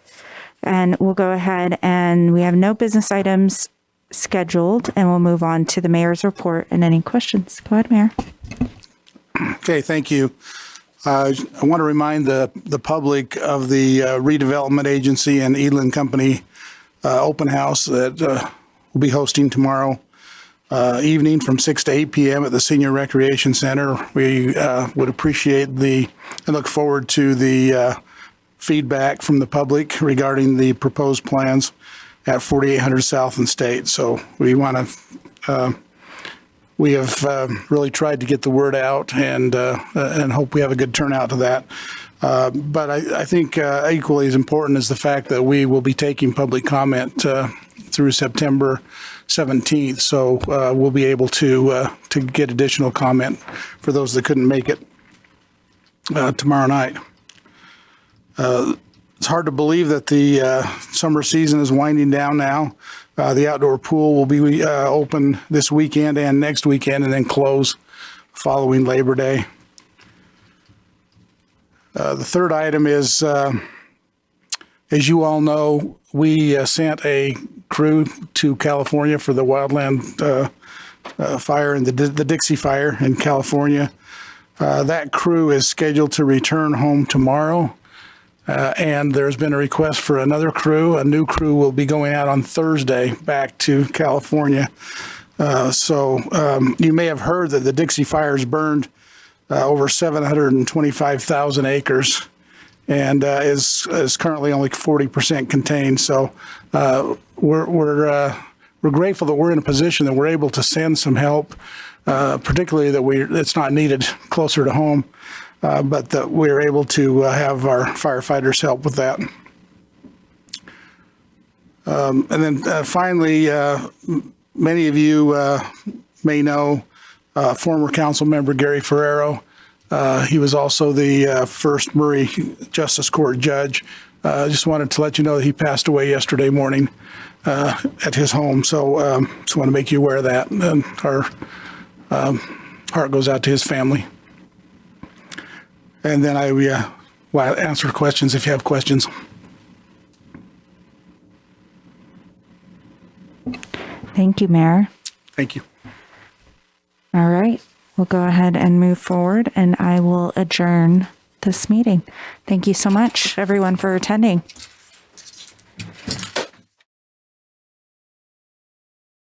And we'll go ahead, and we have no business items scheduled, and we'll move on to the mayor's report and any questions. Go ahead, Mayor. Okay, thank you. I want to remind the public of the redevelopment agency and Edelin Company open house that we'll be hosting tomorrow evening from 6 to 8 p.m. at the Senior Recreation Center. We would appreciate and look forward to the feedback from the public regarding the proposed plans at 4800 South and State. So we want to we have really tried to get the word out and hope we have a good turnout to that. But I think equally as important is the fact that we will be taking public comment through September 17th. So we'll be able to get additional comment for those that couldn't make it tomorrow night. It's hard to believe that the summer season is winding down now. The outdoor pool will be open this weekend and next weekend, and then close following Labor Day. The third item is, as you all know, we sent a crew to California for the wildland fire and the Dixie Fire in California. That crew is scheduled to return home tomorrow. And there's been a request for another crew. A new crew will be going out on Thursday back to California. So you may have heard that the Dixie fires burned over 725,000 acres and is currently only 40% contained. So we're grateful that we're in a position that we're able to send some help, particularly that it's not needed closer to home. But that we're able to have our firefighters help with that. And then finally, many of you may know former council member Gary Ferrero. He was also the first Murray Justice Court judge. Just wanted to let you know that he passed away yesterday morning at his home. So just want to make you aware of that. And our heart goes out to his family. And then I will answer questions if you have questions. Thank you, Mayor. Thank you. All right. We'll go ahead and move forward, and I will adjourn this meeting. Thank you so much, everyone, for attending.